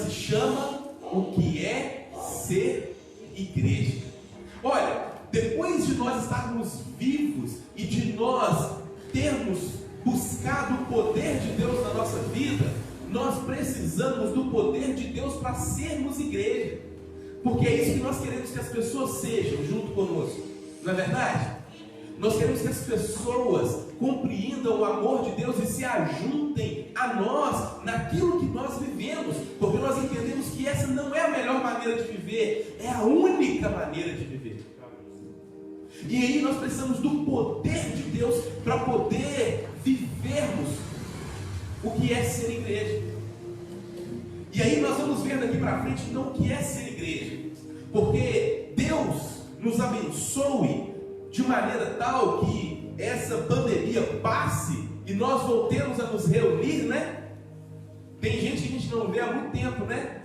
se chama o que é ser igreja. Olha, depois de nós estarmos vivos e de nós termos buscado o poder de Deus na nossa vida, nós precisamos do poder de Deus para sermos igreja, porque é isso que nós queremos que as pessoas sejam junto conosco, não é verdade? Nós queremos que as pessoas compreendam o amor de Deus e se ajuntem a nós naquilo que nós vivemos, porque nós entendemos que essa não é a melhor maneira de viver, é a única maneira de viver. E aí nós precisamos do poder de Deus para poder vivermos o que é ser igreja. E aí nós vamos ver daqui para frente então o que é ser igreja, porque Deus nos abençoe de maneira tal que essa pandemia passe e nós voltemos a nos reunir, né? Tem gente que a gente não vê há muito tempo, né?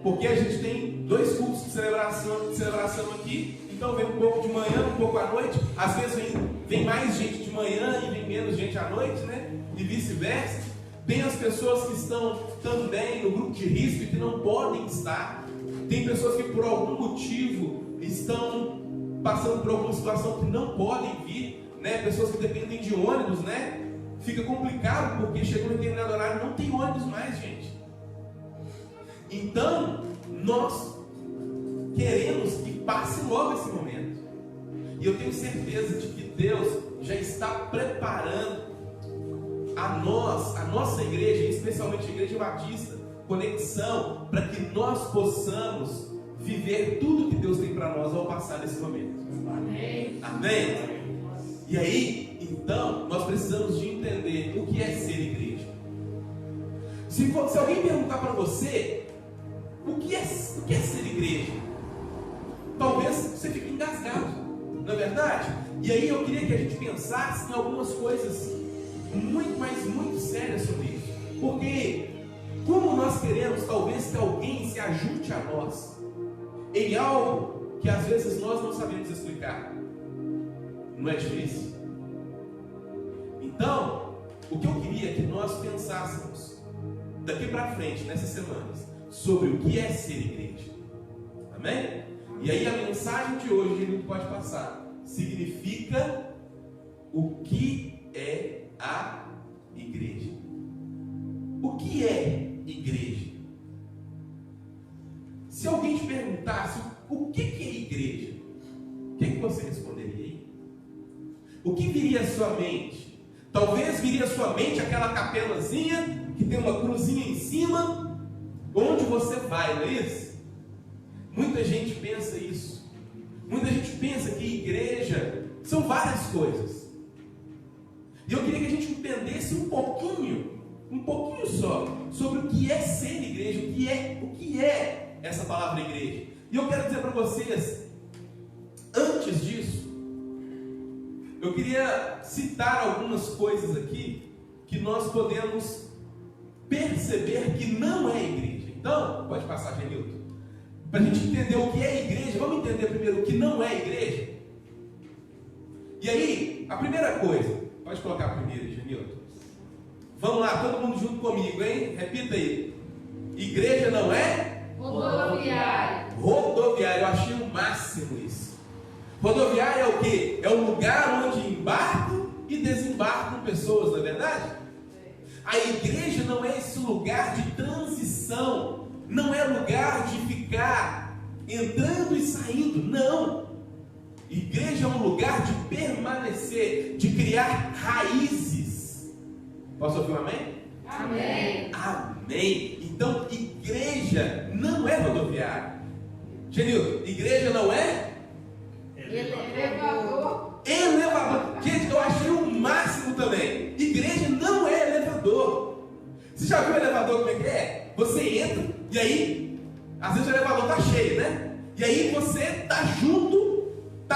Porque a gente tem 2 cultos de celebração aqui, então vem um pouco de manhã, um pouco à noite, às vezes vem mais gente de manhã e vem menos gente à noite, né? E vice-versa. Tem as pessoas que estão também no grupo de risco e que não podem estar. Tem pessoas que por algum motivo estão passando por alguma situação que não podem vir, né? Pessoas que dependem de ônibus, né? Fica complicado porque chegou no determinado horário e não tem ônibus mais, gente. Então, nós queremos que passe logo esse momento. E eu tenho certeza de que Deus já está preparando a nossa igreja, especialmente a Igreja Batista Conexão, para que nós possamos viver tudo que Deus tem para nós ao passar desse momento. Amém. Amém? E aí, então, nós precisamos de entender o que é ser igreja. Se alguém perguntar para você o que é ser igreja, talvez você fique engasgado, não é verdade? E aí eu queria que a gente pensasse em algumas coisas muito, mas muito sérias sobre isso. Porque como nós queremos talvez que alguém se ajunte a nós em algo que às vezes nós não sabemos explicar, não é difícil? Então, o que eu queria que nós pensássemos daqui para frente, nessas semanas, sobre o que é ser igreja. Amém? E aí a mensagem de hoje, a gente pode passar, significa o que é a igreja. O que é igreja? Se alguém te perguntasse o que é igreja, o que você responderia aí? O que viria à sua mente? Talvez viria à sua mente aquela capelazinha que tem uma cruzinha em cima, onde você vai, não é isso? Muita gente pensa isso. Muita gente pensa que igreja são várias coisas. E eu queria que a gente entendesse um pouquinho só, sobre o que é ser igreja, o que é essa palavra igreja. E eu quero dizer para vocês, antes disso, eu queria citar algumas coisas aqui que nós podemos perceber que não é igreja. Então, pode passar, Genilton. Para a gente entender o que é igreja, vamos entender primeiro o que não é igreja. E aí, a primeira coisa, pode colocar primeiro, Genilton. Vamos lá, todo mundo junto comigo, hein? Repita aí. Igreja não é? Rodoviária. Rodoviária, eu achei o máximo isso. Rodoviária é o quê? É o lugar onde embarcam e desembarcam pessoas, não é verdade? A igreja não é esse lugar de transição, não é lugar de ficar entrando e saindo, não. Igreja é um lugar de permanecer, de criar raízes. Posso ouvir um amém? Amém. Amém. Então, igreja não é rodoviária. Genilton, igreja não é? Elevador. Elevador. Gente, eu achei o máximo também. Igreja não é elevador. Você já viu o elevador como é que é? Você entra e aí, às vezes o elevador está cheio, né? E aí você está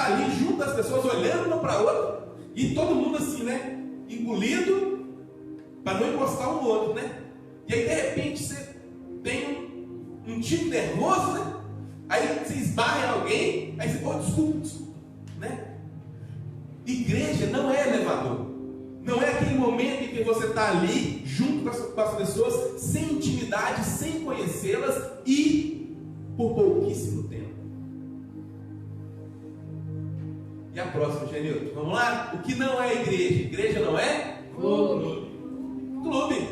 ali junto das pessoas, olhando uma para a outra, e todo mundo assim, né? Engolido, para não encostar um no outro, né? E aí de repente você tem um tipo nervoso, né? Aí você esbarra em alguém, aí você pode, desculpa, né? Igreja não é elevador. Não é aquele momento em que você está ali junto com as pessoas, sem intimidade, sem conhecer. conhecê-las e por pouquíssimo tempo. E a próxima, Genilton? Vamos lá? O que não é igreja? Igreja não é? Clube. Clube.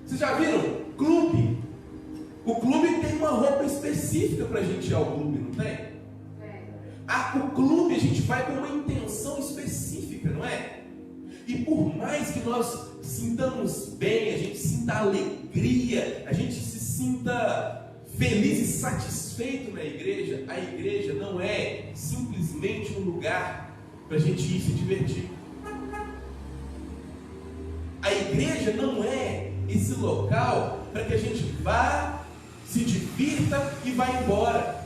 Vocês já viram? Clube. O clube tem uma roupa específica para a gente ir ao clube, não tem? O clube a gente vai com uma intenção específica, não é? E por mais que nós sintamos bem, a gente sinta alegria, a gente se sinta feliz e satisfeito na igreja, a igreja não é simplesmente um lugar para a gente ir se divertir. A igreja não é esse local para que a gente vá, se divirta e vá embora.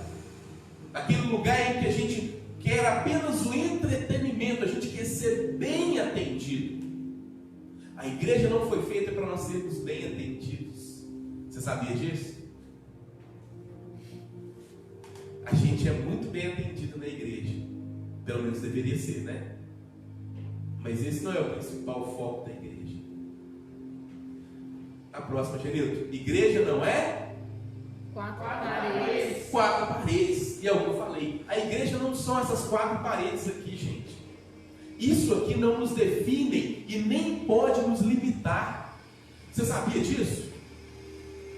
Aquele lugar em que a gente quer apenas o entretenimento, a gente quer ser bem atendido. A igreja não foi feita para nós sermos bem atendidos. Você sabia disso? A gente é muito bem atendido na igreja. Pelo menos deveria ser, né? Mas esse não é o principal foco da igreja. A próxima, Genilton. Igreja não é? Quatro paredes. Quatro paredes. E é o que eu falei. A igreja não são essas quatro paredes aqui, gente. Isso aqui não nos define e nem pode nos limitar. Você sabia disso?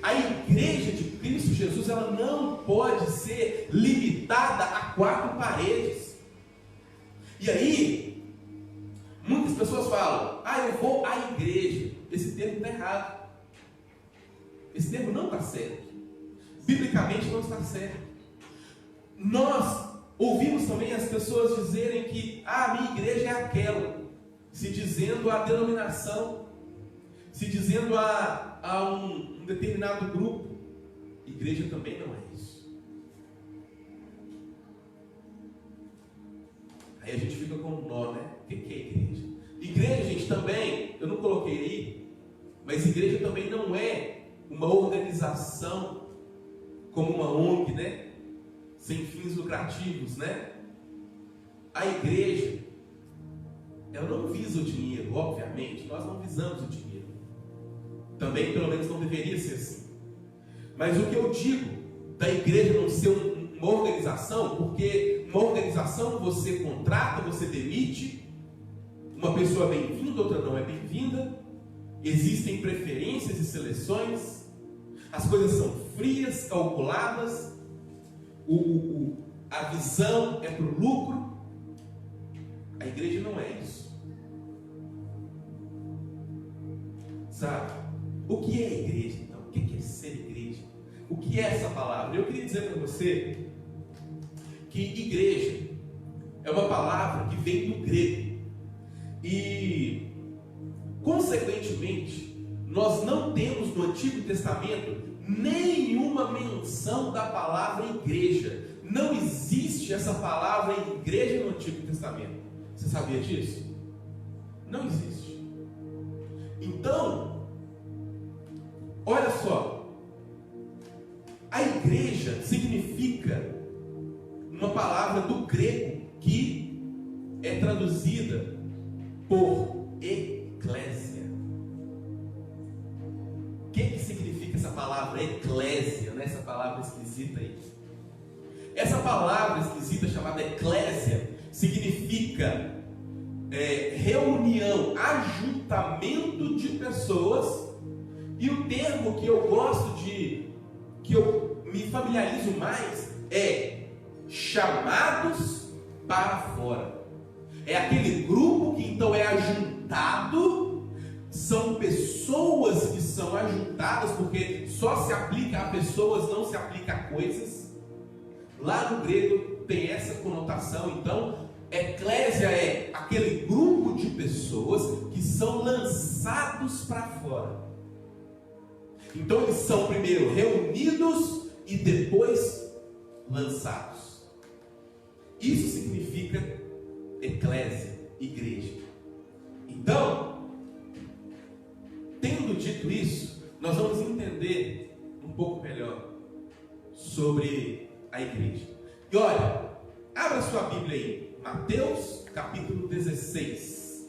A igreja de Cristo Jesus, ela não pode ser limitada a quatro paredes. E aí, muitas pessoas falam: eu vou à igreja. Esse termo está errado. Esse termo não está certo. Biblicamente não está certo. Nós ouvimos também as pessoas dizerem que a minha igreja é aquela, se dizendo a denominação, se dizendo a um determinado grupo. Igreja também não é isso. Aí a gente fica com um nó, né? O que é igreja? Igreja, gente, também, eu não coloquei aí, mas igreja também não é uma organização como uma ONG, né? Sem fins lucrativos, né? A igreja, ela não visa o dinheiro, obviamente, nós não visamos o dinheiro. Também, pelo menos, não deveria ser assim. Mas o que eu digo da igreja não ser uma organização, porque uma organização você contrata, você demite, uma pessoa é bem-vinda, outra não é bem-vinda, existem preferências e seleções, as coisas são frias, calculadas, a visão é para o lucro. A igreja não é isso. Sabe? O que é igreja então? O que é ser igreja? O que é essa palavra? Eu queria dizer para você que igreja é uma palavra que vem do grego e, consequentemente, nós não temos no Antigo Testamento nenhuma menção da palavra igreja. Não existe essa palavra igreja no Antigo Testamento. Você sabia disso? Não existe. Então, olha só, a igreja significa uma palavra do grego que é traduzida por eclésia. O que significa essa palavra eclésia, né? Essa palavra esquisita aí? Essa palavra esquisita chamada eclésia significa reunião, ajuntamento de pessoas. E o termo que eu gosto que eu me familiarizo mais é chamados para fora. É aquele grupo que então é ajuntado, são pessoas que são ajuntadas, porque só se aplica a pessoas, não se aplica a coisas. Lá no grego tem essa conotação. Então, eclésia é aquele grupo de pessoas que são lançados para fora. Então eles são primeiro reunidos e depois lançados. Isso significa eclésia, igreja. Então, tendo dito isso, nós vamos entender um pouco melhor sobre a igreja. E olha, abra sua Bíblia aí, Mateus capítulo 16.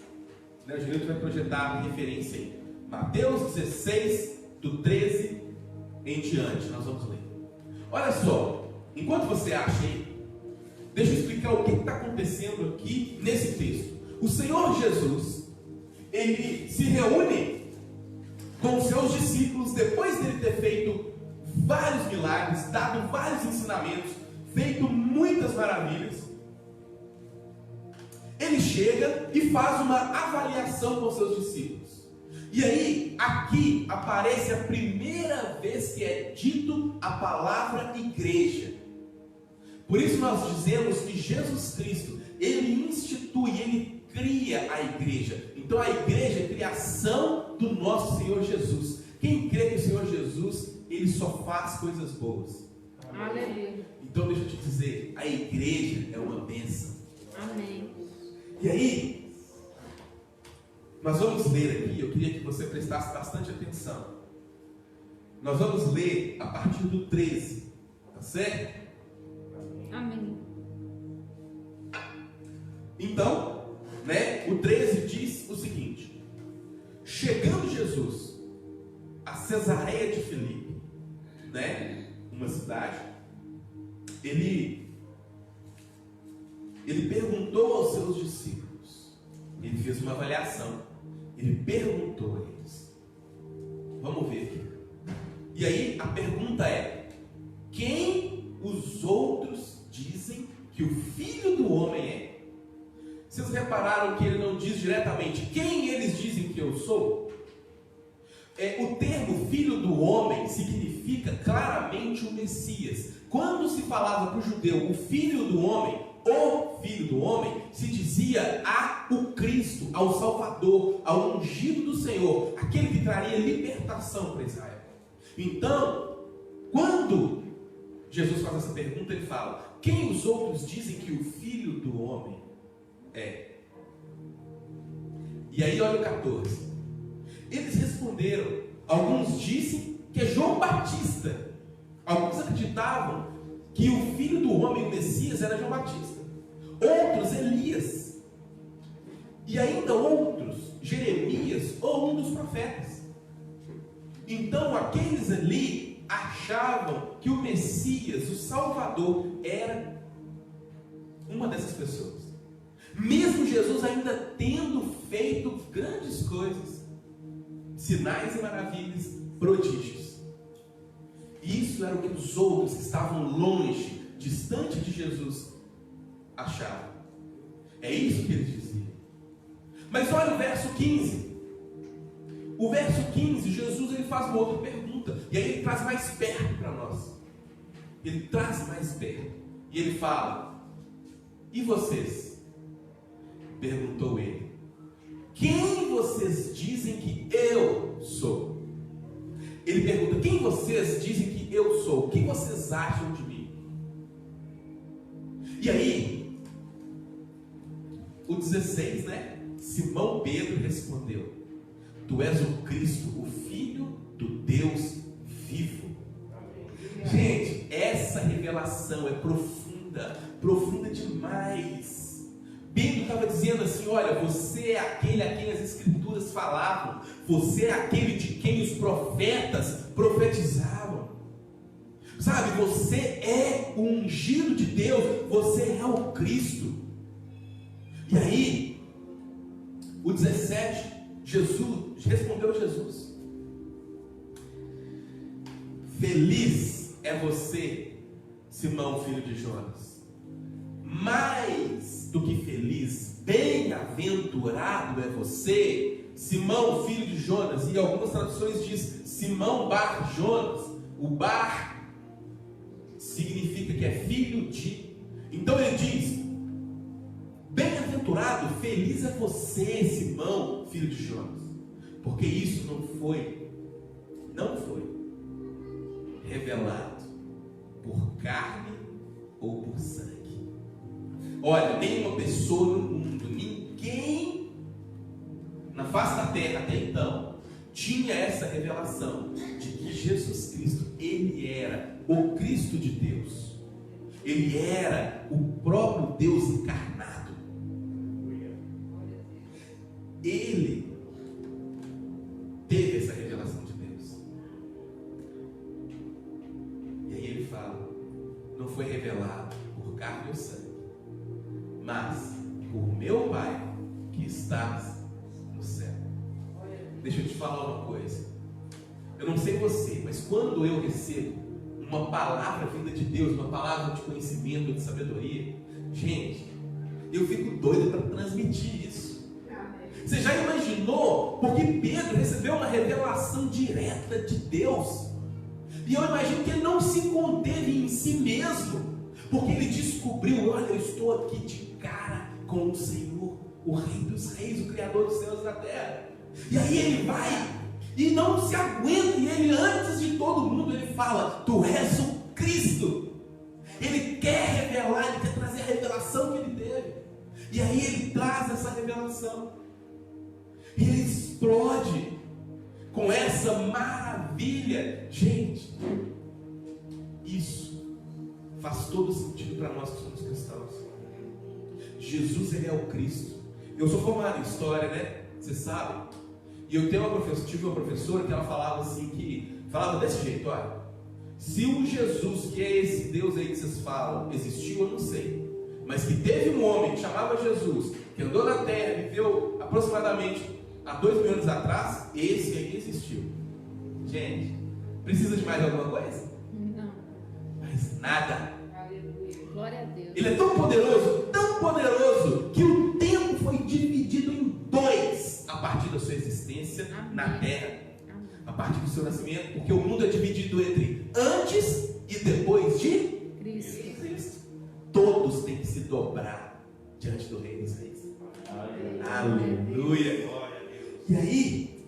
O Juliano vai projetar a referência aí. Mateus 16, do 13 em diante, nós vamos ler. Olha só, enquanto você acha aí, deixa eu explicar o que está acontecendo aqui nesse texto. O Senhor Jesus, ele se reúne com os seus discípulos depois dele ter feito vários milagres, dado vários ensinamentos, feito muitas maravilhas. Ele chega e faz uma avaliação com seus discípulos. E aí, aqui aparece a primeira vez que é dito a palavra igreja. Por isso nós dizemos que Jesus Cristo, ele institui, ele cria a igreja. Então a igreja é criação do nosso Senhor Jesus. Quem crê que o Senhor Jesus, ele só faz coisas boas. Aleluia. Então deixa eu te dizer, a igreja é uma bênção. Amém. E aí, nós vamos ler aqui, eu queria que você prestasse bastante atenção. Nós vamos ler a partir do 13, tá certo? Amém. Então, o 13 diz o seguinte: chegando Jesus a Cesareia de Filipe, uma cidade, ele perguntou aos seus discípulos, ele fez uma avaliação, ele perguntou a eles, vamos ver aqui, e aí a pergunta é: quem os outros dizem que o Filho do Homem é? Vocês repararam que ele não diz diretamente quem eles dizem que eu sou? O termo Filho do Homem significa claramente o Messias. Quando se falava para o judeu o Filho do Homem, o Filho do Homem, se dizia o Cristo, ao Salvador, ao ungido do Senhor, aquele que traria libertação para Israel. Então, quando Jesus faz essa pergunta, ele fala: quem os outros dizem que o Filho do Homem é? E aí olha o 14. Eles responderam: alguns dizem que é João Batista. Alguns acreditavam que o Filho do Homem, o Messias, era João Batista. Outros, Elias. E ainda outros, Jeremias ou um dos profetas. Então aqueles ali achavam que o Messias, o Salvador, era uma dessas pessoas. Mesmo Jesus ainda tendo feito grandes coisas, sinais e maravilhas, prodígios. Isso era o que os outros que estavam longe, distante de Jesus, achavam. É isso que eles diziam. Mas olha o verso 15. O verso 15, Jesus ele faz uma outra pergunta. E aí ele traz mais perto para nós. Ele traz mais perto. E ele fala: e vocês? Perguntou ele: quem vocês dizem que eu sou? Ele pergunta: quem vocês dizem que eu sou? O que vocês acham de mim? E aí, o 16, Simão Pedro respondeu: tu és o Cristo, o Filho do Deus vivo. Gente, essa revelação é profunda, profunda demais. Pedro estava dizendo assim: olha, você é aquele a quem as Escrituras falavam, você é aquele de quem os profetas profetizavam, sabe, você é o ungido de Deus, você é o Cristo. E aí, o 17, respondeu Jesus: feliz é você, Simão, filho de Jonas. Mais do que feliz, bem-aventurado é você, Simão, filho de Jonas. E algumas traduções diz Simão bar Jonas. O bar significa que é filho de. Então ele diz: bem-aventurado, feliz é você, Simão, filho de Jonas, porque isso não foi revelado por carne ou por sangue. Olha, nenhuma pessoa no mundo, ninguém na face da terra até então tinha essa revelação de que Jesus Cristo, ele era o Cristo de Deus, ele era o próprio Deus encarnado. Ele teve essa revelação de Deus. ele fala: não foi revelado por carne ou sangue, mas por meu Pai que estás no céu. Deixa eu te falar uma coisa. Eu não sei você, mas quando eu recebo uma palavra vinda de Deus, uma palavra de conhecimento, de sabedoria, gente, eu fico doido para transmitir isso. Você já imaginou? Porque Pedro recebeu uma revelação direta de Deus. E eu imagino que ele não se conteve em si mesmo, porque ele descobriu: olha, eu estou aqui de cara com o Senhor, o Rei dos Reis, o Criador dos céus e da terra. E aí ele vai e não se aguenta, e ele, antes de todo mundo, ele fala: tu és o Cristo. Ele quer revelar, ele quer trazer a revelação que ele teve. E aí ele traz essa revelação, e ele explode com essa maravilha. Gente, isso faz todo sentido para nós que somos cristãos. Jesus, ele é o Cristo. Eu sou formado em história, né? Você sabe. E eu tive uma professora que ela falava assim, falava desse jeito: olha, se o Jesus, que é esse Deus aí que vocês falam, existiu, eu não sei, mas que teve um homem que chamava Jesus, que andou na terra, viveu aproximadamente há 2000 anos atrás, esse aí existiu. Gente, precisa de mais alguma coisa? Não. Mais nada. Aleluia. Glória a Deus. Ele é tão poderoso, que o tempo foi dividido em dois a partir da sua existência. Amém. Na terra. Amém. A partir do seu nascimento, porque o mundo é dividido entre antes e depois de Cristo. Todos têm que se dobrar diante do Rei dos Reis. Aleluia. E aí,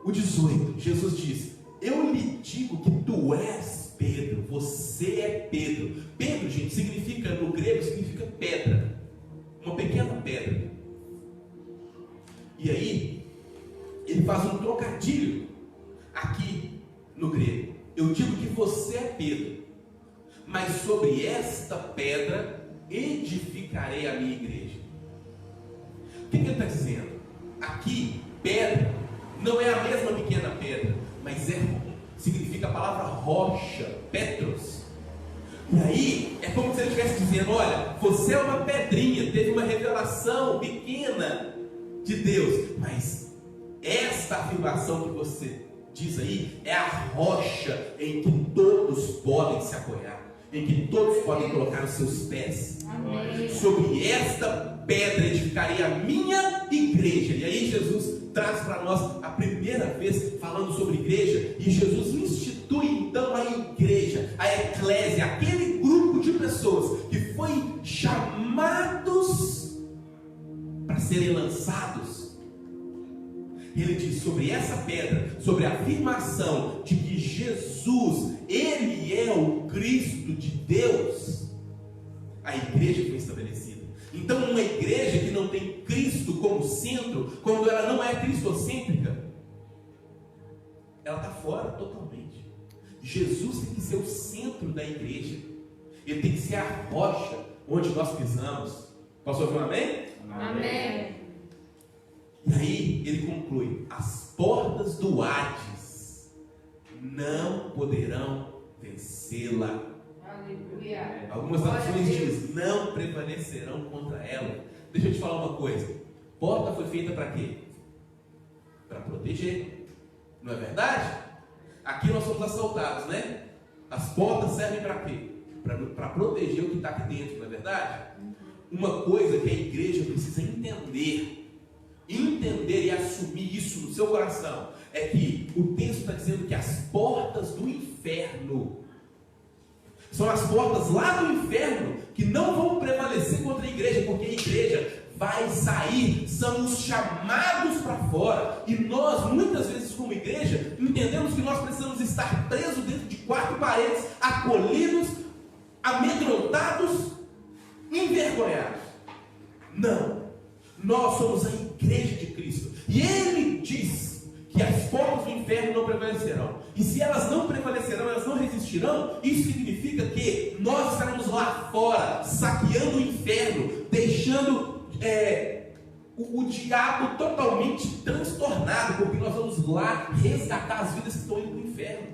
o 18, Jesus diz: eu lhe digo que tu és Pedro, você é Pedro. Pedro, gente, significa, no grego, significa pedra, uma pequena pedra. E aí, ele faz um trocadilho aqui no grego: eu digo que você é Pedro, mas sobre esta pedra edificarei a minha igreja. O que ele está dizendo? Aqui, pedra não é a mesma pequena pedra, mas significa a palavra rocha, Petros. E aí, é como se ele estivesse dizendo: olha, você é uma pedrinha, teve uma revelação pequena de Deus, mas esta afirmação que você diz aí é a rocha em que todos podem se apoiar, em que todos podem colocar os seus pés. Amém. Sobre esta pedra edificarei a minha igreja. E aí Jesus traz para nós a primeira vez falando sobre igreja, e Jesus institui então a igreja, a eclésia, aquele grupo de pessoas que foi chamados para serem lançados. Ele diz: sobre essa pedra, sobre a afirmação de que Jesus, ele é o Cristo de Deus, a igreja foi estabelecida. Então, uma igreja que não tem Cristo como centro, quando ela não é cristocêntrica, ela está fora totalmente. Jesus tem que ser o centro da igreja. Ele tem que ser a rocha onde nós pisamos. Posso ouvir um amém? Amém. E aí ele conclui: as portas do Hades não poderão vencê-la. Aleluia. Algumas traduções dizem: não prevalecerão contra ela. Deixa eu te falar uma coisa: porta foi feita para quê? Para proteger, não é verdade? Aqui nós somos assaltados, né? As portas servem para quê? Para proteger o que está aqui dentro, não é verdade? Uma coisa que a igreja precisa entender e assumir isso no seu coração, é que o texto está dizendo que as portas do inferno são as portas lá do inferno que não vão prevalecer contra a igreja, porque a igreja vai sair, são os chamados para fora. E nós, muitas vezes como igreja, entendemos que nós precisamos estar presos dentro de 4 paredes, acolhidos, amedrontados, envergonhados. Não, nós somos a igreja de Cristo, e Ele diz que as portas do inferno não prevalecerão, e se elas não prevalecerão, elas não resistirão. Isso significa que nós estaremos lá fora, saqueando o inferno, deixando o diabo totalmente transtornado, porque nós vamos lá resgatar as vidas que estão indo para o inferno.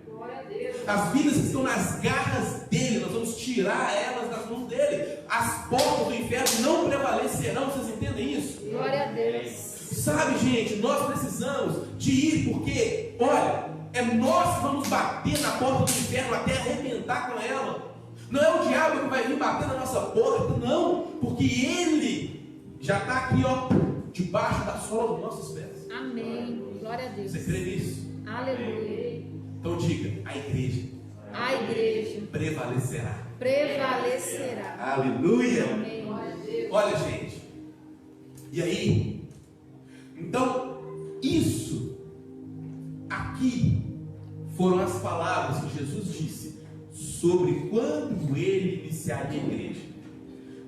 Glória a Deus. As vidas que estão nas garras dele, nós vamos tirar elas das mãos dele. As portas do inferno não prevalecerão, vocês entendem isso? Glória a Deus. Sabe, gente, nós precisamos de ir, porque, olha, é nós que vamos bater na porta do inferno até arrebentar com ela. Não é o diabo que vai vir bater na nossa porta, não, porque ele já está aqui, ó, debaixo da sola dos nossos pés. Amém. Glória a Deus. Você crê nisso? Aleluia. Então diga, a igreja A igreja prevalecerá. prevalecerá. Aleluia. Amém. Glória a Deus. Olha, gente, e aí? Então, isso aqui foram as palavras que Jesus disse sobre quando ele iniciaria a igreja.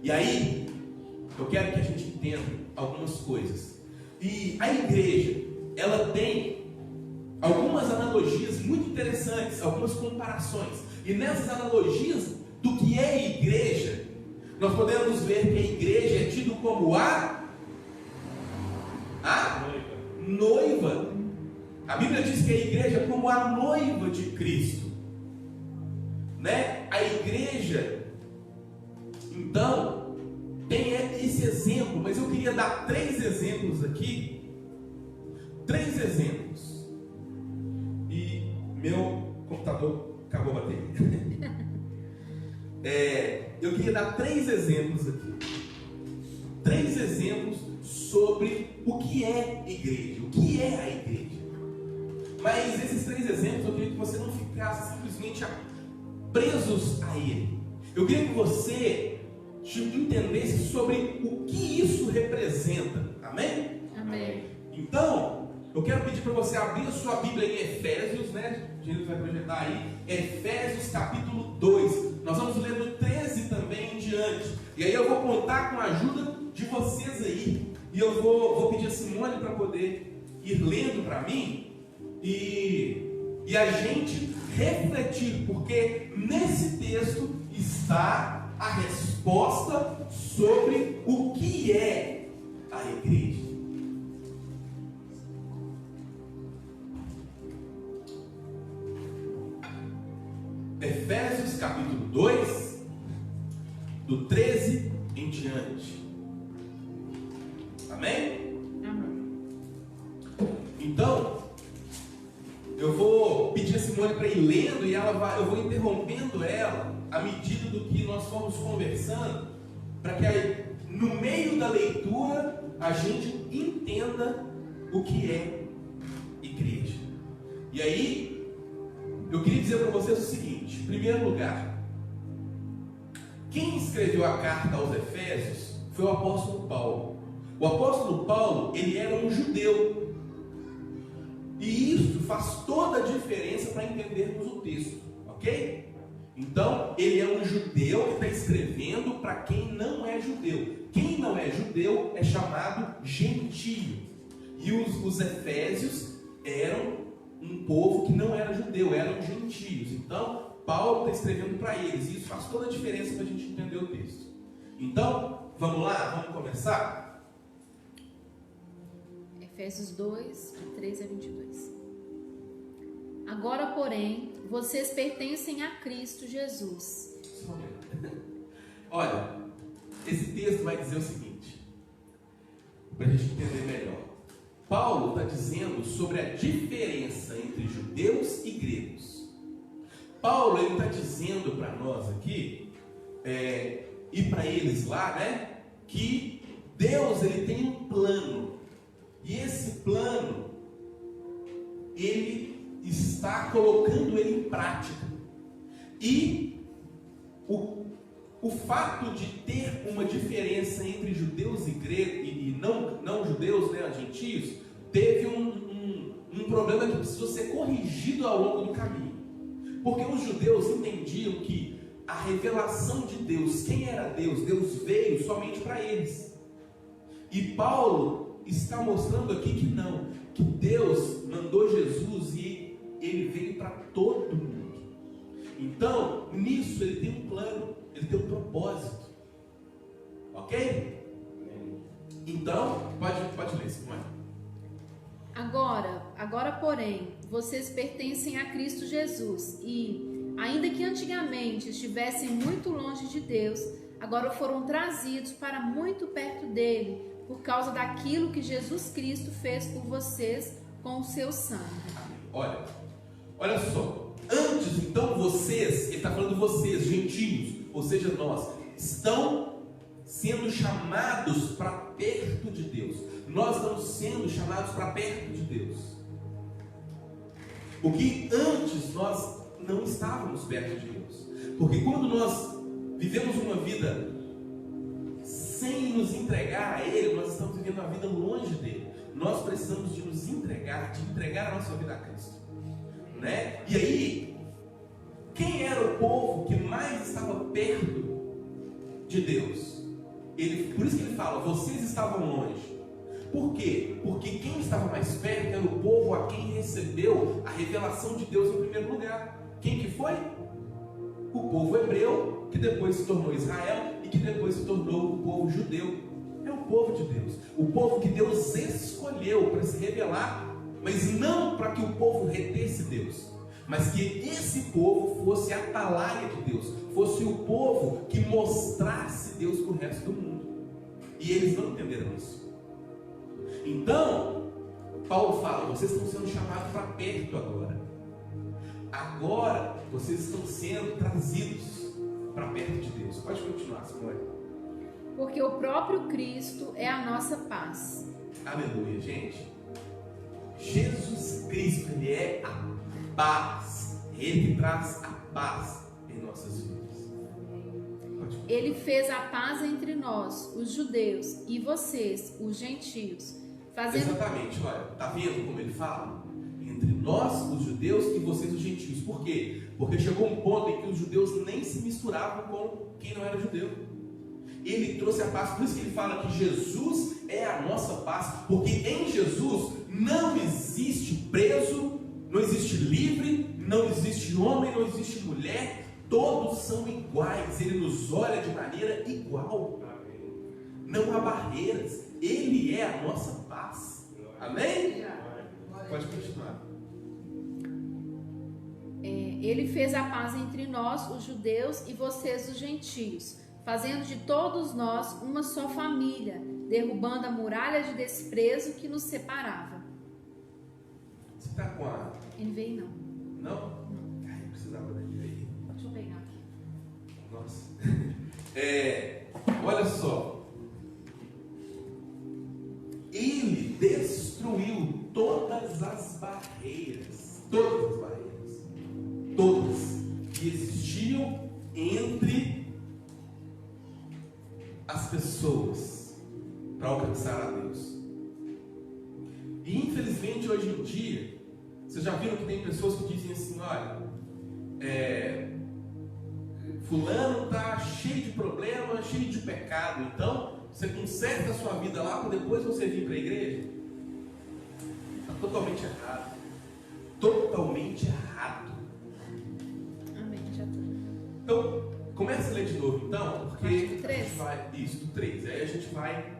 E aí, eu quero que a gente entenda algumas coisas. E a igreja, ela tem algumas analogias muito interessantes, algumas comparações. E nessas analogias do que é igreja, nós podemos ver que a igreja é tido como a noiva. A Bíblia diz que a igreja é como a noiva de Cristo, né? A igreja, então, tem esse exemplo, mas eu queria dar 3 exemplos aqui. 3 exemplos. E meu computador acabou a bateria. Eu queria dar 3 exemplos aqui. 3 exemplos sobre o que é igreja, o que é a igreja. Mas esses 3 exemplos eu queria que você não ficasse simplesmente presos a ele. Eu queria que você entendesse sobre o que isso representa. Amém? Amém. Então, eu quero pedir para você abrir a sua Bíblia em Efésios, né? A gente vai projetar aí, Efésios capítulo 2. Nós vamos ler do 13 também em diante. E aí eu vou contar com a ajuda de vocês aí. E eu vou pedir a Simone para poder ir lendo para mim e a gente refletir, porque nesse texto está a resposta sobre o que é a igreja. Efésios capítulo 2, do 13 em diante. Amém? Amém. Então, eu vou pedir a Simone para ir lendo e eu vou interrompendo ela à medida do que nós formos conversando, para que aí, no meio da leitura a gente entenda o que é igreja. E aí, eu queria dizer para vocês o seguinte: em primeiro lugar, quem escreveu a carta aos Efésios foi o apóstolo Paulo. O apóstolo Paulo, ele era um judeu. E isso faz toda a diferença para entendermos o texto, ok? Então, ele é um judeu que está escrevendo para quem não é judeu. Quem não é judeu é chamado gentio. E os efésios eram um povo que não era judeu, eram gentios. Então, Paulo está escrevendo para eles. E isso faz toda a diferença para a gente entender o texto. Então, vamos lá? Vamos começar? Efésios 2, de 13 a 22. Agora, porém, vocês pertencem a Cristo Jesus. Olha, esse texto vai dizer o seguinte, para a gente entender melhor. Paulo está dizendo sobre a diferença entre judeus e gregos. Paulo está dizendo para nós aqui, e para eles lá, né, que Deus ele tem um plano. E esse plano, ele está colocando ele em prática. E o fato de ter uma diferença entre judeus e gregos, e não judeus, né, gentios, teve um problema que precisou ser corrigido ao longo do caminho. Porque os judeus entendiam que a revelação de Deus, quem era Deus? Deus veio somente para eles. E Paulo está mostrando aqui que não, que Deus mandou Jesus e ele veio para todo mundo. Então, nisso ele tem um plano, ele tem um propósito. Ok? Então, pode ler, Simone. Agora, Agora, porém, vocês pertencem a Cristo Jesus e, ainda que antigamente estivessem muito longe de Deus, agora foram trazidos para muito perto dele, por causa daquilo que Jesus Cristo fez por vocês com o seu sangue. Olha só. Antes, então, vocês, ele está falando vocês, gentios, ou seja, nós, estão sendo chamados para perto de Deus. Nós estamos sendo chamados para perto de Deus. Porque antes nós não estávamos perto de Deus. Porque quando nós vivemos uma vida sem nos entregar a Ele, nós estamos vivendo uma vida longe dele. Nós precisamos de nos entregar, de entregar a nossa vida a Cristo, né? E aí, quem era o povo que mais estava perto de Deus? Por isso que ele fala, vocês estavam longe. Por quê? Porque quem estava mais perto era o povo a quem recebeu a revelação de Deus em primeiro lugar. Quem que foi? O povo hebreu, que depois se tornou Israel e que depois se tornou o povo judeu. É o povo de Deus, o povo que Deus escolheu para se revelar, mas não para que o povo retesse Deus, mas que esse povo fosse a atalaia de Deus, fosse o povo que mostrasse Deus para o resto do mundo. E eles não entenderam isso. Então, Paulo fala, vocês estão sendo chamados para perto agora. Agora, vocês estão sendo trazidos para perto de Deus. Pode continuar, Simone. Porque o próprio Cristo é a nossa paz. Aleluia, gente. Jesus Cristo, Ele é a paz. Ele traz a paz em nossas vidas. Ele fez a paz entre nós, os judeus, e vocês, os gentios. Exatamente, olha, tá vendo como ele fala? Entre nós, os judeus, e vocês, os gentios. Por quê? Porque chegou um ponto em que os judeus nem se misturavam com quem não era judeu. Ele trouxe a paz, por isso que ele fala que Jesus é a nossa paz, porque em Jesus não existe preso, não existe livre, não existe homem, não existe mulher, todos são iguais, Ele nos olha de maneira igual. Não há barreiras, Ele é a nossa paz. Amém? Pode continuar. Ele fez a paz entre nós, os judeus, e vocês, os gentios, fazendo de todos nós uma só família, derrubando a muralha de desprezo que nos separava. Você está com a... NVI não. Não? Não. Ai, eu precisava da NVI. Deixa eu pegar aqui. Nossa. Olha só. Ele destruiu todas as barreiras. Todas que existiam entre as pessoas para alcançar a Deus. E infelizmente hoje em dia, vocês já viram que tem pessoas que dizem assim, olha, fulano está cheio de problema, cheio de pecado, então você conserta a sua vida lá para depois você vir para a igreja? Está totalmente errado. Totalmente errado. Amém, já tô. Então, comece a ler de novo então, porque a gente vai... Isso, do 3, aí a gente vai...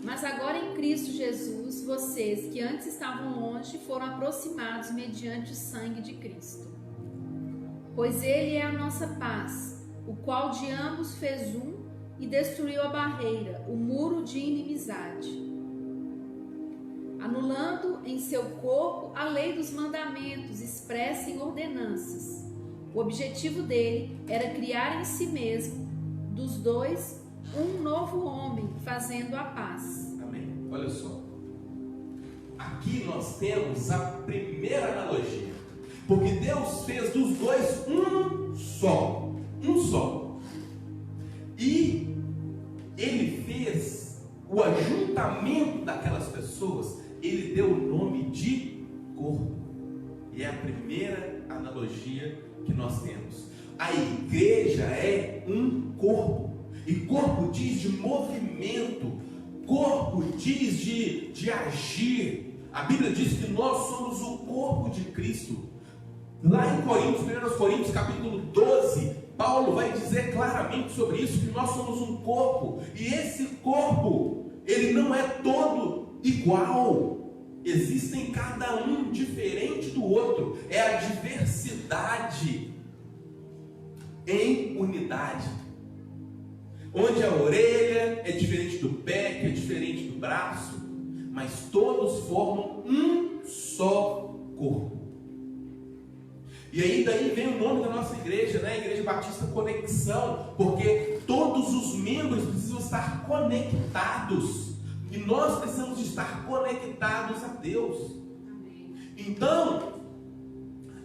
Mas agora em Cristo Jesus, vocês que antes estavam longe foram aproximados mediante o sangue de Cristo. Pois Ele é a nossa paz, o qual de ambos fez um e destruiu a barreira, o muro de inimizade, anulando em seu corpo a lei dos mandamentos expressa em ordenanças. O objetivo dele era criar em si mesmo, dos dois, um novo homem, fazendo a paz. Amém. Olha só. Aqui nós temos a primeira analogia. Porque Deus fez dos dois um só. Um só. E Ele fez o ajuntamento daquelas pessoas. Ele deu o nome de corpo. E é a primeira analogia que nós temos. A igreja é um corpo. E corpo diz de movimento, corpo diz de agir. A Bíblia diz que nós somos o corpo de Cristo. Lá em Coríntios, 1 Coríntios capítulo 12, Paulo vai dizer claramente sobre isso, que nós somos um corpo. E esse corpo, ele não é todo igual. existem cada um diferente do outro. É a diversidade em unidade. Onde a orelha é diferente do pé, que é diferente do braço, mas todos formam um só corpo. E aí daí vem o nome da nossa igreja, né? Igreja Batista Conexão, porque todos os membros precisam estar conectados. E nós precisamos estar conectados a Deus. Então,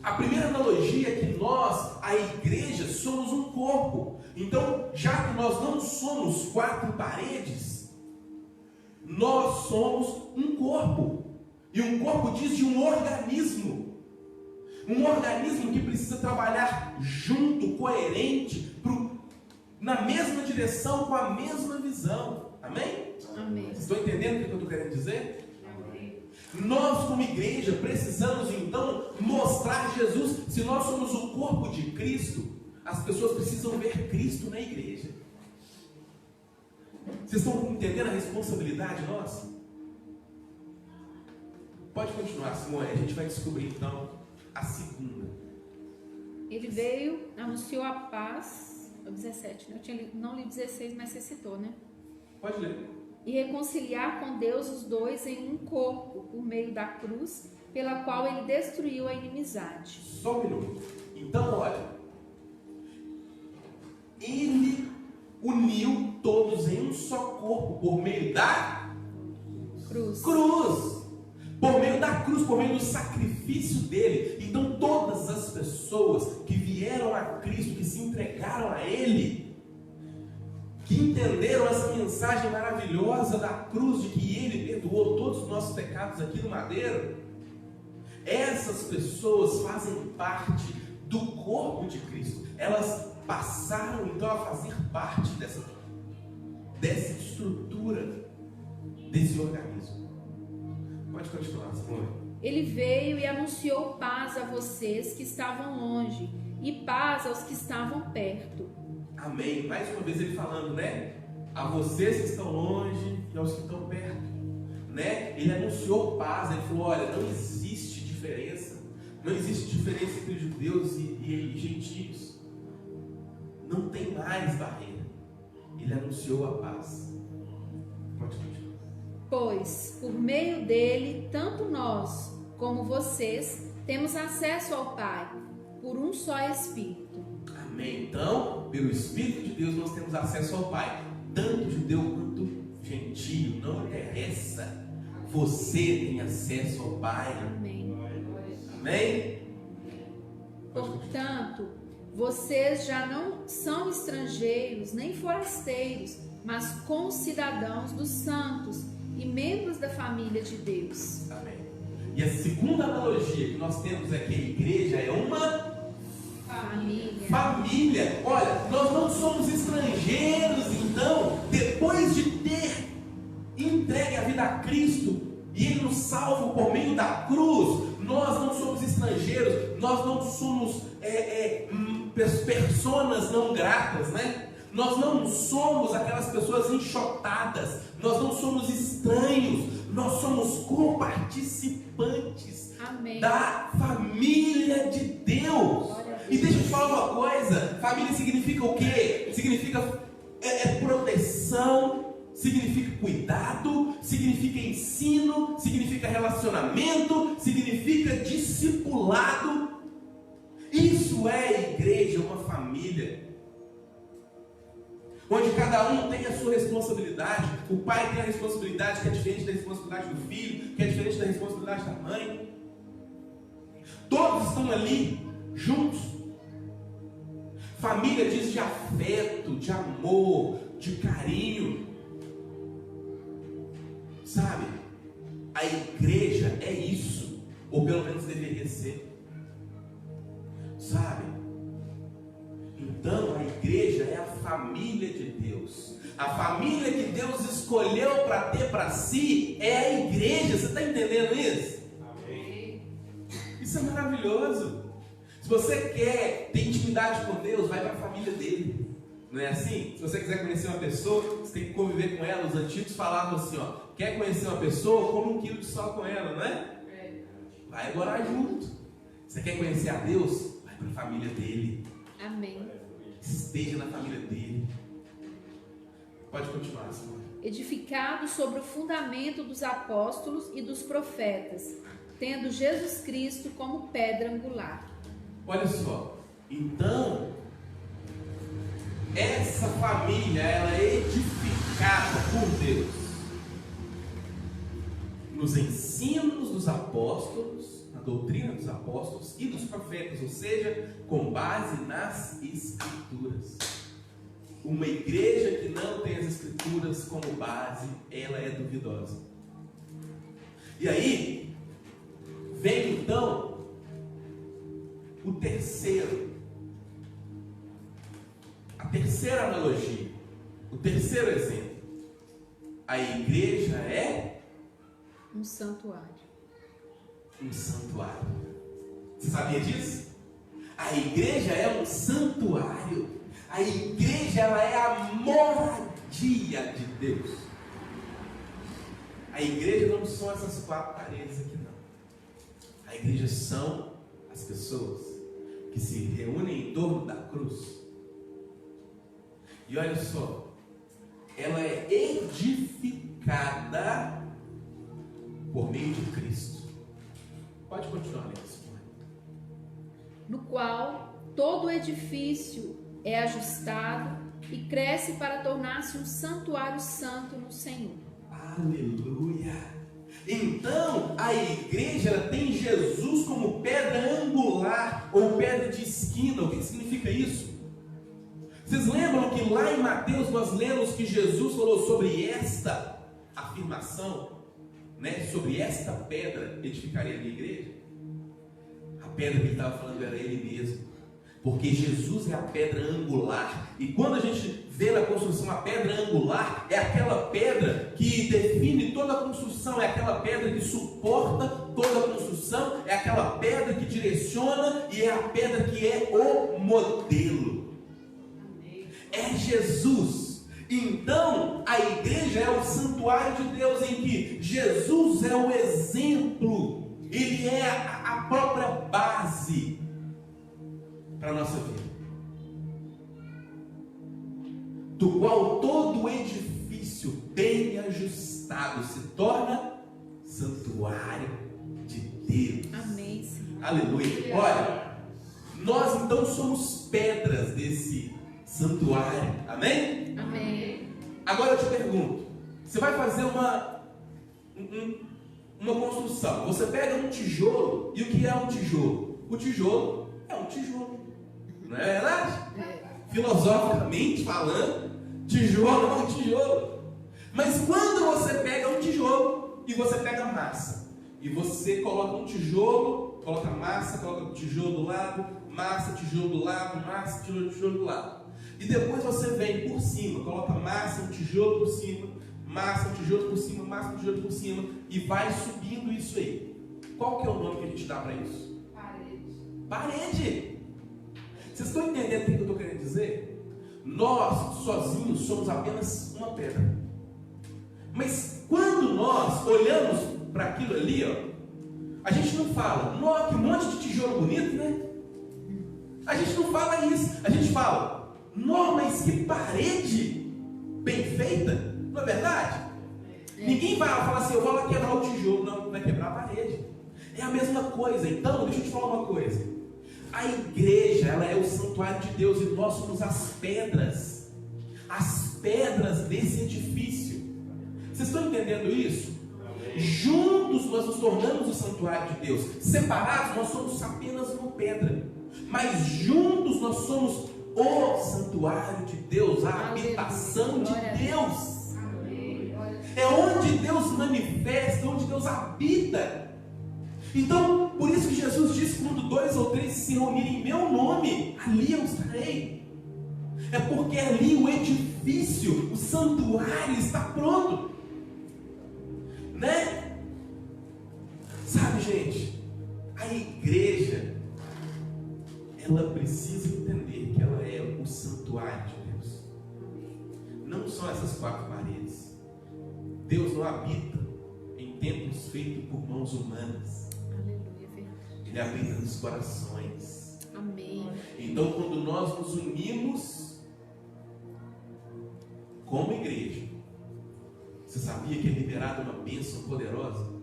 a primeira analogia é que nós, a igreja, somos um corpo. Então, já que nós não somos 4 paredes, nós somos um corpo. E um corpo diz de um organismo. Um organismo que precisa trabalhar junto, coerente, na mesma direção, com a mesma visão. Amém? Amém. Vocês estão entendendo o que eu estou querendo dizer? Amém. Nós, como igreja, precisamos então mostrar Jesus. Se nós somos o corpo de Cristo, as pessoas precisam ver Cristo na igreja. Vocês estão entendendo a responsabilidade nossa? Pode continuar, Simone. A gente vai descobrir então a segunda. Ele veio, anunciou a paz. 17, né? Não li 16, mas você citou, né? Pode ler. E reconciliar com Deus os dois em um corpo, por meio da cruz, pela qual ele destruiu a inimizade. Só um minuto. Então, olha, ele uniu todos em um só corpo, por meio da cruz. Por meio da cruz, por meio do sacrifício dele. Então todas as pessoas que vieram a Cristo, que se entregaram a Ele, que entenderam essa mensagem maravilhosa da cruz, de que Ele perdoou todos os nossos pecados aqui no madeiro, essas pessoas fazem parte do corpo de Cristo. Elas passaram então a fazer parte dessa estrutura, desse organismo. Pode continuar, Simone. Ele veio e anunciou paz a vocês que estavam longe e paz aos que estavam perto. Amém. Mais uma vez ele falando, né? A vocês que estão longe e aos que estão perto, né? Ele anunciou paz. Ele falou: olha, não existe diferença. Não existe diferença entre judeus e gentios. Não tem mais barreira. Ele anunciou a paz. Pode continuar. Pois, por meio dele, tanto nós como vocês temos acesso ao Pai, por um só Espírito. Amém. Então, pelo Espírito de Deus, nós temos acesso ao Pai, tanto judeu quanto gentio. Não interessa. Você tem acesso ao Pai. Amém. Amém? Portanto, vocês já não são estrangeiros nem forasteiros, mas concidadãos dos santos e membros da família de Deus. Amém. E a segunda analogia que nós temos é que a igreja é uma família. Olha, nós não somos estrangeiros, então, depois de ter entregue a vida a Cristo e Ele nos salva por meio da cruz, nós não somos estrangeiros, nós não somos personas não gratas, né? Nós não somos aquelas pessoas enxotadas, nós não somos estranhos, nós somos coparticipantes. Amém. Da família de Deus. E deixa eu te falar uma coisa: família significa o quê? Significa proteção, significa cuidado, significa ensino, significa relacionamento, significa discipulado. Isso é a igreja, uma família, onde cada um tem a sua responsabilidade. O pai tem a responsabilidade que é diferente da responsabilidade do filho, que é diferente da responsabilidade da mãe. Todos estão ali juntos. Família diz de afeto, de amor, de carinho. Sabe? A igreja é isso, ou pelo menos deveria ser. Sabe? Então a igreja é a família de Deus. A família que Deus escolheu para ter para si é a igreja. Você está entendendo isso? Amém. Isso é maravilhoso. Se você quer ter intimidade com Deus, vai para a família dele. Não é assim? Se você quiser conhecer uma pessoa, você tem que conviver com ela. Os antigos falavam assim, ó, quer conhecer uma pessoa, come 1 quilo de sal com ela, não é? Vai morar junto. Você quer conhecer a Deus? Vai para a família dele. Amém. Esteja na família dele. Pode continuar, senhor. Edificado sobre o fundamento dos apóstolos e dos profetas, tendo Jesus Cristo como pedra angular. Olha só, então, essa família, ela é edificada por Deus nos ensinos dos apóstolos, na doutrina dos apóstolos e dos profetas, ou seja, com base nas Escrituras. Uma igreja que não tem as Escrituras como base, ela é duvidosa. E aí, vem então a terceira analogia, o terceiro exemplo. A igreja é um santuário. Um santuário. Você sabia disso? A igreja é um santuário. A igreja, ela é a moradia de Deus. A igreja não são essas 4 paredes aqui, não. A igreja são as pessoas que se reúnem em torno da cruz. E olha só, ela é edificada por meio de Cristo. Pode continuar, Alex. No qual todo edifício é ajustado e cresce para tornar-se um santuário santo no Senhor. Aleluia! Então, a igreja ela tem Jesus como pedra angular ou pedra de esquina. O que significa isso? Vocês lembram que lá em Mateus nós lemos que Jesus falou sobre esta afirmação, né? Sobre esta pedra edificaria a minha igreja? A pedra que ele estava falando era ele mesmo. Porque Jesus é a pedra angular. E quando a gente vê na construção a pedra angular, é aquela pedra que define toda a construção, é aquela pedra que suporta toda a construção, é aquela pedra que direciona e é a pedra que é o modelo. É Jesus. Então, a igreja é o santuário de Deus em que Jesus é o exemplo, ele é a própria base para a nossa vida, do qual todo edifício bem ajustado se torna santuário de Deus. Amém, Senhor. Aleluia. Olha, nós então somos pedras desse santuário. Amém? Amém. Agora eu te pergunto, você vai fazer uma construção, você pega um tijolo, e o que é um tijolo? O tijolo é um tijolo. Não é verdade? Filosoficamente falando, tijolo é um tijolo. Mas quando você pega um tijolo e você pega massa, e você coloca um tijolo, coloca massa, coloca tijolo do lado, massa, tijolo do lado, massa, tijolo do lado. E depois você vem por cima, coloca massa, um tijolo por cima, massa, um tijolo por cima, massa, um tijolo por cima, e vai subindo isso aí. Qual que é o nome que a gente dá para isso? Parede. Vocês estão entendendo o que eu estou querendo dizer? Nós, sozinhos, somos apenas uma pedra. Mas quando nós olhamos para aquilo ali, ó, a gente não fala, nossa, que monte de tijolo bonito, né? A gente não fala isso. A gente fala, nossa, mas que parede bem feita. Não é verdade? Ninguém vai falar assim, eu vou lá quebrar o tijolo. Não, vai quebrar a parede. É a mesma coisa. Então, deixa eu te falar uma coisa. A igreja, ela é o santuário de Deus e nós somos as pedras desse edifício. Vocês estão entendendo isso? Amém. Juntos nós nos tornamos o santuário de Deus. Separados nós somos apenas uma pedra, mas juntos nós somos o santuário de Deus, a habitação de Deus. É onde Deus manifesta, onde Deus habita. Então, por isso que Jesus disse, quando 2 ou 3 se reunirem em meu nome, ali eu estarei. É porque ali o edifício, o santuário está pronto. Né? Sabe, gente, a igreja, ela precisa entender que ela é o santuário de Deus. quatro paredes. Deus não habita em templos feitos por mãos humanas. Aleluia, verdade. Ele habita nos corações. Amém. Então, quando nós nos unimos como igreja, você sabia que é liberada uma bênção poderosa?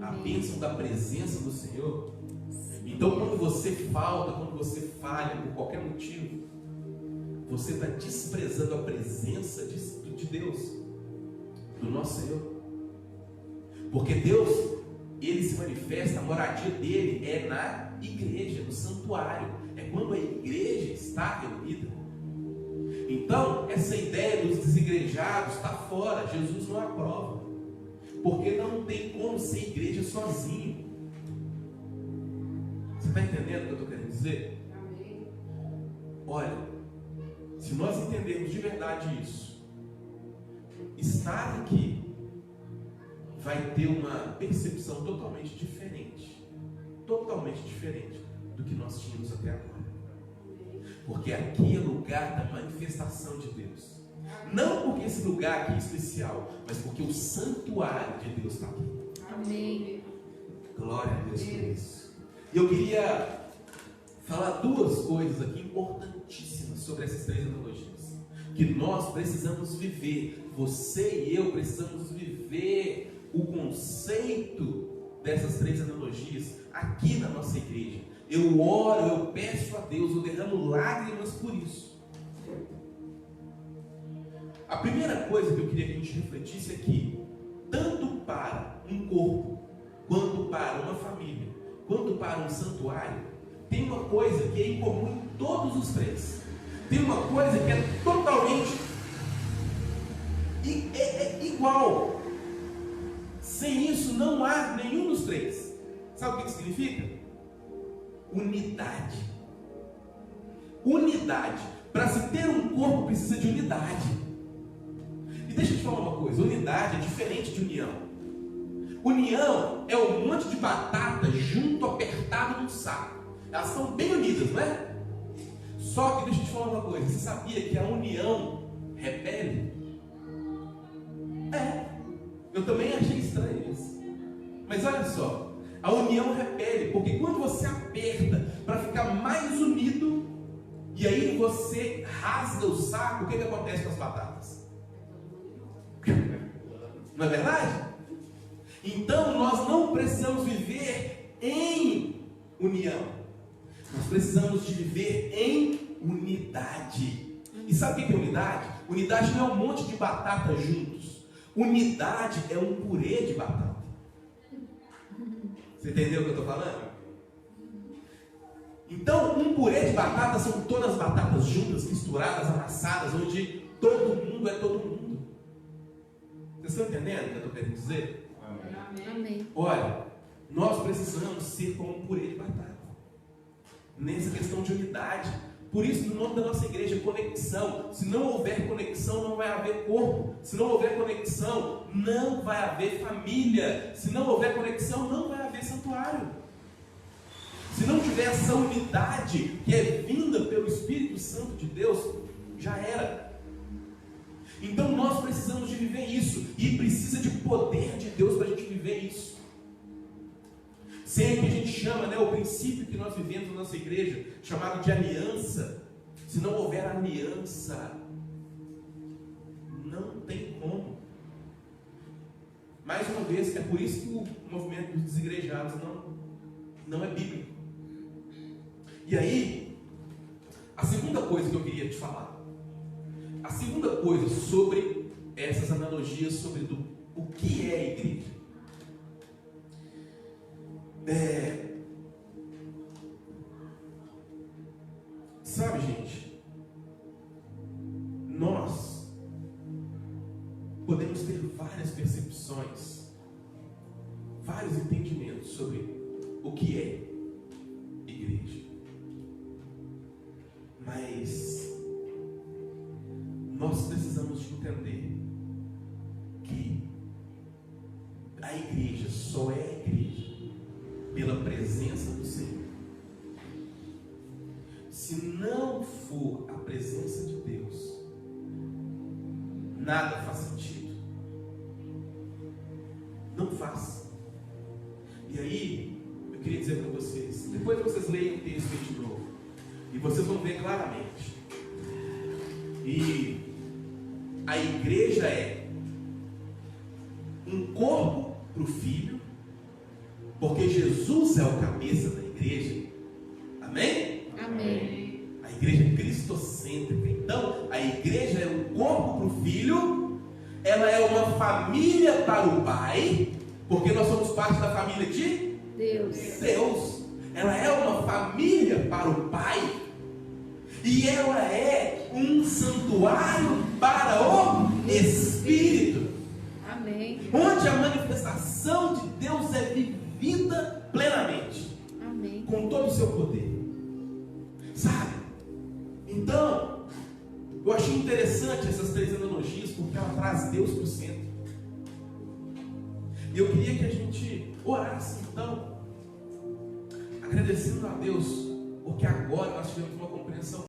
A bênção da presença do Senhor. Então, quando você falta, quando você falha por qualquer motivo, você está desprezando a presença de Deus, do nosso Senhor. Porque Deus, Ele se manifesta, a moradia dele é na igreja, no santuário. É quando a igreja está reunida. Então, essa ideia dos desigrejados está fora. Jesus não aprova. Porque não tem como ser igreja sozinho. Você está entendendo o que eu estou querendo dizer? Amém. Olha, se nós entendermos de verdade isso, estar aqui vai ter uma percepção totalmente diferente do que nós tínhamos até agora. Porque aqui é lugar da manifestação de Deus. Não porque esse lugar aqui é especial, mas porque o santuário de Deus está aqui. Amém. Glória a Deus por isso. E eu queria falar duas coisas aqui importantíssimas sobre essas três analogias. Que nós precisamos viver, você e eu precisamos viver o conceito dessas três analogias aqui na nossa igreja. Eu oro, eu peço a Deus, eu derramo lágrimas por isso. A primeira coisa que eu queria que a gente refletisse é que, tanto para um corpo, quanto para uma família, quanto para um santuário, tem uma coisa que é em comum em todos os três. Tem uma coisa que é totalmente igual. Sem isso não há nenhum dos três. Sabe o que significa? Unidade. Unidade. Para se ter um corpo precisa de unidade. E deixa eu te falar uma coisa, unidade é diferente de união. União é um monte de batata junto, apertado num saco. Elas são bem unidas, não é? Só que deixa eu te falar uma coisa, você sabia que a união repele? Eu também achei estranho isso. Mas olha só, a união repele, porque quando você aperta para ficar mais unido, e aí você rasga o saco, o que acontece com as batatas? Não é verdade? Então nós não precisamos viver em união. Nós precisamos de viver em unidade. E sabe o que é unidade? Unidade não é um monte de batata juntos. Unidade é um purê de batata. Você entendeu o que eu estou falando? Então, um purê de batata são todas as batatas juntas, misturadas, amassadas, onde todo mundo é todo mundo. Vocês estão entendendo o que eu estou querendo dizer? Amém. Olha, nós precisamos ser como um purê de batata. Nessa questão de unidade. Por isso, no nome da nossa igreja, conexão. Se não houver conexão, não vai haver corpo. Se não houver conexão, não vai haver família. Se não houver conexão, não vai haver santuário. Se não tiver essa unidade que é vinda pelo Espírito Santo de Deus, já era. Então nós precisamos de viver isso. E precisa de poder de Deus para a gente viver isso. Sempre a gente chama, o princípio que nós vivemos na nossa igreja, chamado de aliança. Se não houver aliança, não tem como. Mais uma vez, é por isso que o movimento dos desigrejados não é bíblico. E aí, a segunda coisa que eu queria te falar, a segunda coisa sobre essas analogias sobre o que é a igreja. Sabe, gente, nós podemos ter várias percepções, vários entendimentos sobre o que é igreja, mas nós precisamos de entender que a igreja só é igreja pela presença do Senhor. Se não for a presença de Deus, nada faz sentido. Não faz. E aí, eu queria dizer para vocês, depois vocês leiam o texto aí de novo, e vocês vão ver claramente. E a igreja é um corpo para o Filho, porque Jesus é o cabeça da igreja. Amém? Amém. A igreja é cristocêntrica. Então, a igreja é um corpo para o Filho, ela é uma família para o Pai, porque nós somos parte da família de Deus. Ela é uma família para o Pai, e ela é um santuário para o Espírito. Amém. Onde a manifestação de Deus é vivida plenamente. Amém. Com todo o seu poder. Sabe? Então, eu achei interessante essas 3 analogias, porque ela traz Deus para o centro. E eu queria que a gente orasse então, agradecendo a Deus, porque agora nós tivemos uma compreensão